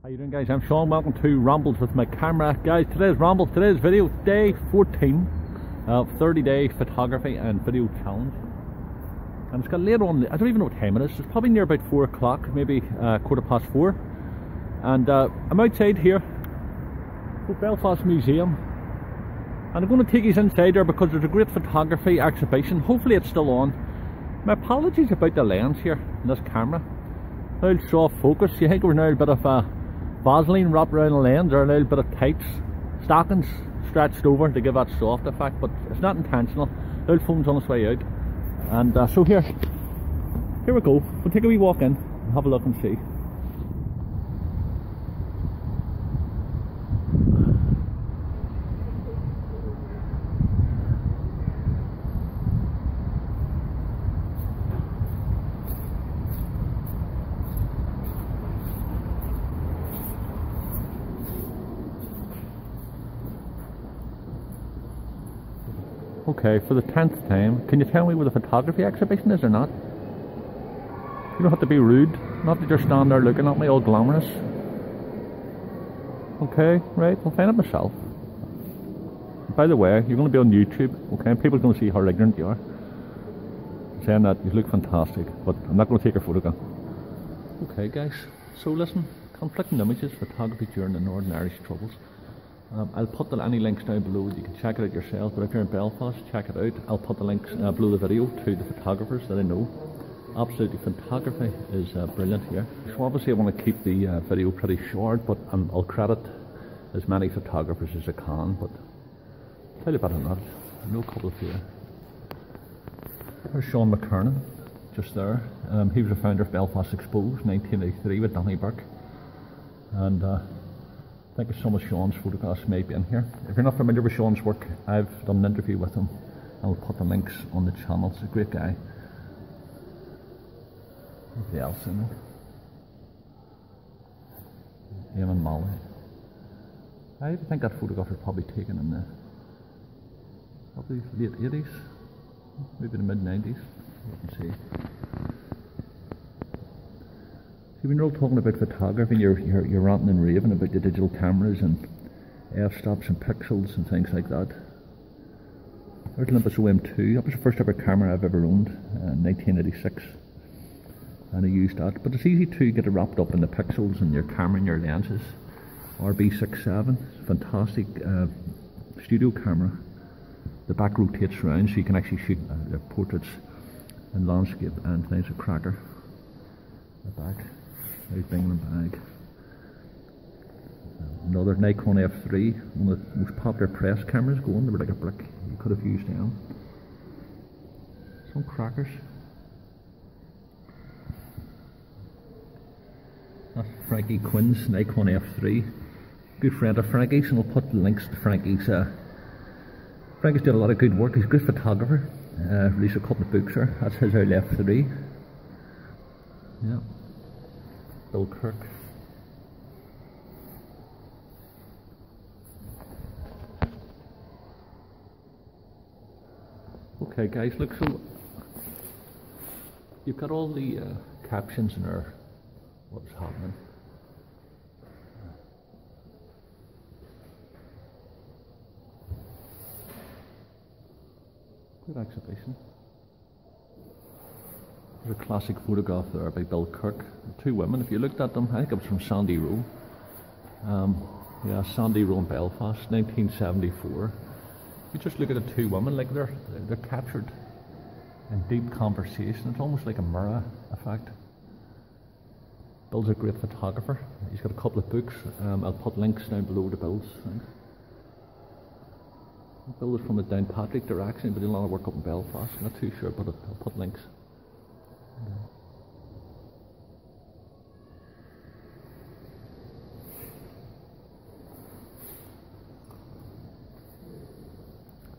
How you doing, guys? I'm Sean. Welcome to Rambles with my camera. Guys, today's video, day 14 of 30-day photography and video challenge. And it's got later on, I don't even know what time it is. It's probably near about 4 o'clock, maybe 4:15. And I'm outside here at Belfast Museum. And I'm going to take you inside there because there's a great photography exhibition. Hopefully it's still on. My apologies about the lens here in this camera. Now soft focus. You think we're now a bit of Vaseline wrapped around the lens, or a little bit of tights, stockings stretched over to give that soft effect, but it's not intentional. The old phone's on its way out. And so here we go. We'll take a wee walk in and have a look and see. Okay, for the 10th time, can you tell me where the photography exhibition is or not? You don't have to be rude, not that you're standing there looking at me all glamorous. Okay, right, I'll find it myself. By the way, you're going to be on YouTube, okay, and people are going to see how ignorant you are. I'm saying that, you look fantastic, but I'm not going to take your photograph. Okay guys, so listen, conflicting images, photography during the Northern Irish Troubles. I'll put any links down below, you can check it out yourself, but if you're in Belfast, check it out. I'll put the links below the video to the photographers that I know. Absolutely, photography is brilliant here. So obviously I want to keep the video pretty short, but I'll credit as many photographers as I can, but I'll tell you better than that. I know a couple of here. There's Sean McKernan, just there. He was the founder of Belfast Exposed, 1983 with Danny Burke. And I think some of Sean's photographs may be in here. If you're not familiar with Sean's work, I've done an interview with him. I'll put the links on the channel. He's a great guy. Who else in there? Eamon Molly. I think that photograph was probably taken in the probably late 80s, maybe the mid 90s. You can see. When you're all talking about photography, you're ranting and raving about the digital cameras and f-stops and pixels and things like that. There's an Olympus OM2. That was the first ever camera I've ever owned, 1986, and I used that. But it's easy to get it wrapped up in the pixels and your camera and your lenses. RB67, fantastic studio camera. The back rotates around so you can actually shoot portraits and landscape, and things a cracker. The back. Out Bingham bag. Another Nikon F3, one of the most popular press cameras going. They were like a brick. You could have used them. Some crackers. That's Frankie Quinn's Nikon F3. Good friend of Frankie's, and I'll put the links to Frankie's. Frankie's did a lot of good work. He's a good photographer. Released a couple of books there. That's his old F3. Yeah. Bill Kirk. Okay guys, look, so you've got all the captions in there, what's happening. Good exhibition. There's a classic photograph there by Bill Kirk. Two women, if you looked at them, I think it was from Sandy Row. Yeah, Sandy Row in Belfast, 1974. You just look at the two women, like they're captured in deep conversation. It's almost like a mirror effect. Bill's a great photographer. He's got a couple of books. I'll put links down below to Bill's things. Bill was from the Downpatrick direction, but he did a lot of work up in Belfast. I'm not too sure, but I'll put links.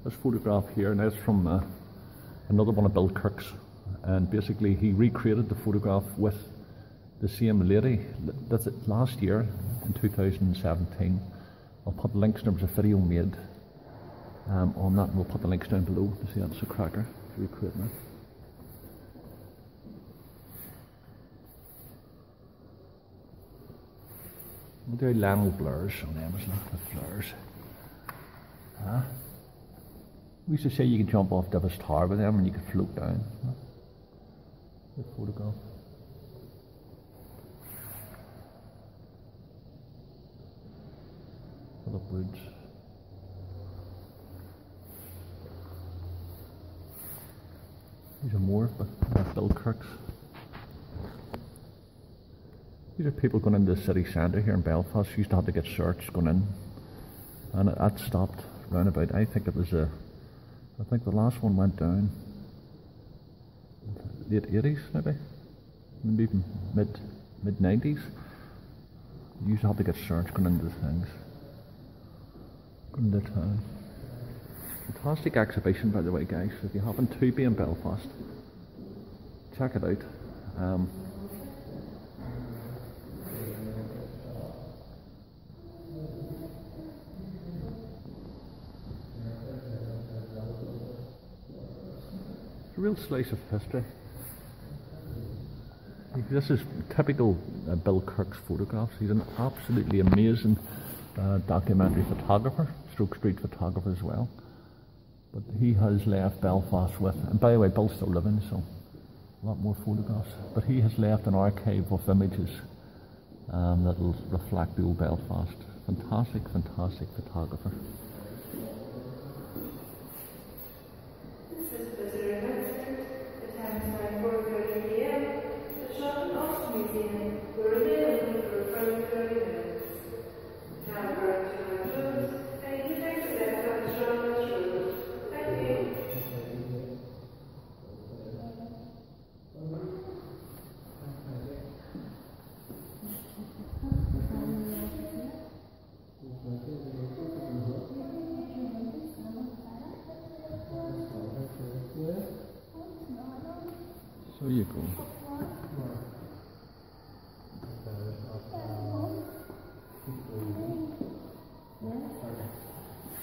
This photograph here, now it's from another one of Bill Kirk's, and basically he recreated the photograph with the same lady. That's it, last year in 2017. I'll put links. There was a video made on that, and we'll put the links down below to see that's a cracker. Recreating it. We'll do Lionel Blair's on Amazon, the Flairs. Huh? We used to say you could jump off Davis Tower with them and you could float down. Huh? Good photograph. Full of woods. These are more, but Bill Kirk's. These are people going into the city centre here in Belfast. Used to have to get searched going in, and that stopped round about. I think it was I think the last one went down late 80s, maybe even mid 90s. You used to have to get searched going into things, going into town. Fantastic exhibition, by the way, guys. If you happen to be in Belfast, check it out. It's a real slice of history. This is typical Bill Kirk's photographs. He's an absolutely amazing documentary photographer, stroke street photographer as well. But he has left Belfast with, and by the way, Bill's still living, so a lot more photographs. But he has left an archive of images that will reflect the old Belfast. Fantastic, fantastic photographer. This is visitor announcement. The time is now 4:30 p.m. The shop and Ox Museum will remain open for approximately 30 minutes. Caliber to my shows, and you can take the left on the Strongest Road. Thank you. So you go.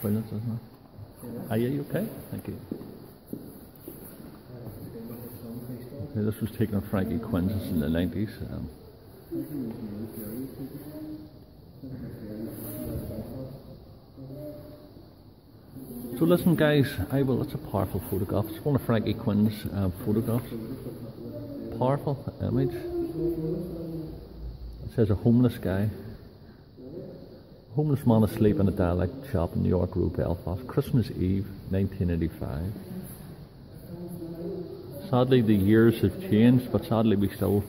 Brilliant, isn't it? Are you okay? Thank you. Okay, this was taken on Frankie Quinn's in the 90s. So listen guys, it's a powerful photograph. It's one of Frankie Quinn's photographs. Powerful image. It says a homeless guy. A homeless man asleep in a dialect shop in New York Road, Belfast. Christmas Eve, 1985. Sadly the years have changed, but sadly we still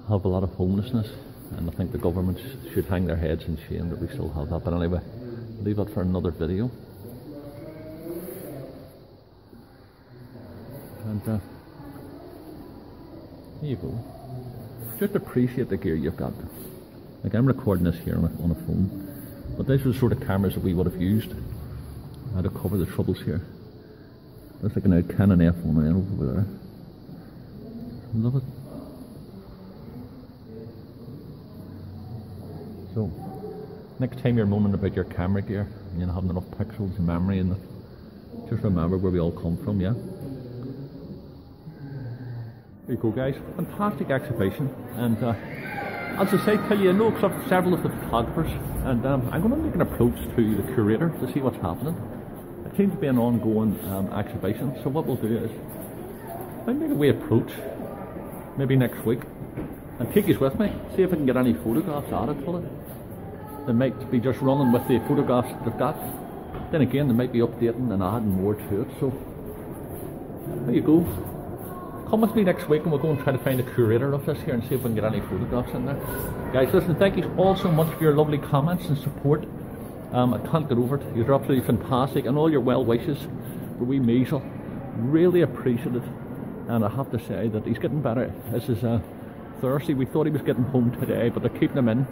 have a lot of homelessness. And I think the government should hang their heads in shame that we still have that. But anyway, leave that for another video. And here you go. Just appreciate the gear you've got. Like I'm recording this here on a phone, but these are the sort of cameras that we would have used to cover the troubles here. There's like an old Canon F1N over there. Love it. So, next time you're moaning about your camera gear and you're not having enough pixels and memory in it, just remember where we all come from, yeah? There you go guys, fantastic exhibition, and as I say, tell you, I know several of the photographers, and I'm going to make an approach to the curator to see what's happening. It seems to be an ongoing exhibition, so what we'll do is, I'll make a wee approach, maybe next week, and take you with me, see if I can get any photographs added to it. They might be just running with the photographs that they've got, then again they might be updating and adding more to it, so there you go. Come with me next week and we'll go and try to find a curator of this here and see if we can get any photographs in there. Guys, listen, thank you all so much for your lovely comments and support. I can't get over it. You're absolutely fantastic, and all your well wishes for wee Measle. Really appreciate it. And I have to say that he's getting better. This is Thursday. We thought he was getting home today, but they're keeping him in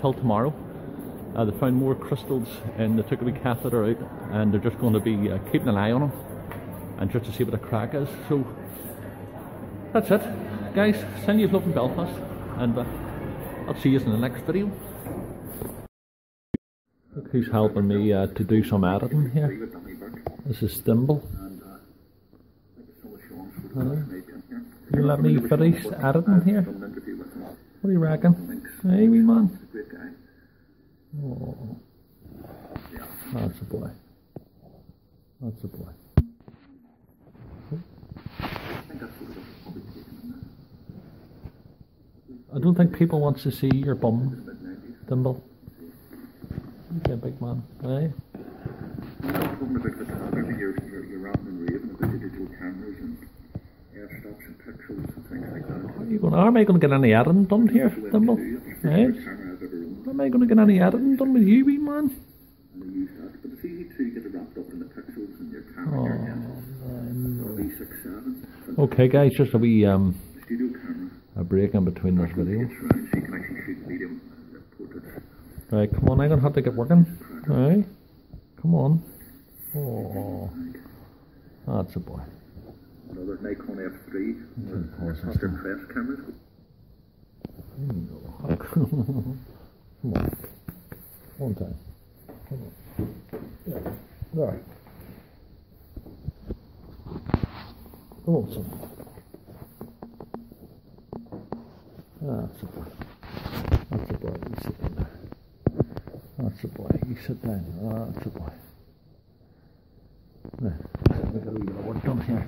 till tomorrow. They found more crystals and they took a wee catheter out, and they're just going to be keeping an eye on him and just to see what the crack is. So that's it, guys. Send you love in Belfast, and I'll see you in the next video. Look who's helping me to do some editing here. This is Thimble. You let me finish editing here? What do you reckon? Hey, wee man. Oh, that's a boy. That's a boy. I don't think people want to see your bum, Dimble. Okay, big man. Aye. Talking about the photography, you're ranting and raving about the digital cameras and airstops and pixels and things like that. Am I going to get any editing done here, Dimble? Aye. Am I going to get any editing done with you, wee man? And they use that, but it's easy to get it wrapped up in the pixels and your camera and your V6-7. Okay, guys, just a wee Studio camera. a break in between this video. It's round, so you can actually shoot medium portraits. Right, come on, I'm going to have to get working. Alright, come on. Oh, that's a boy. Another Nikon F3. Pause Their press cameras. Come on. One time. Come on. Yeah. There. Come on, son. That's a boy. That's a boy. You sit down there. That's a boy. You sit down. That's a boy. There. I've got a wee bit of work done here.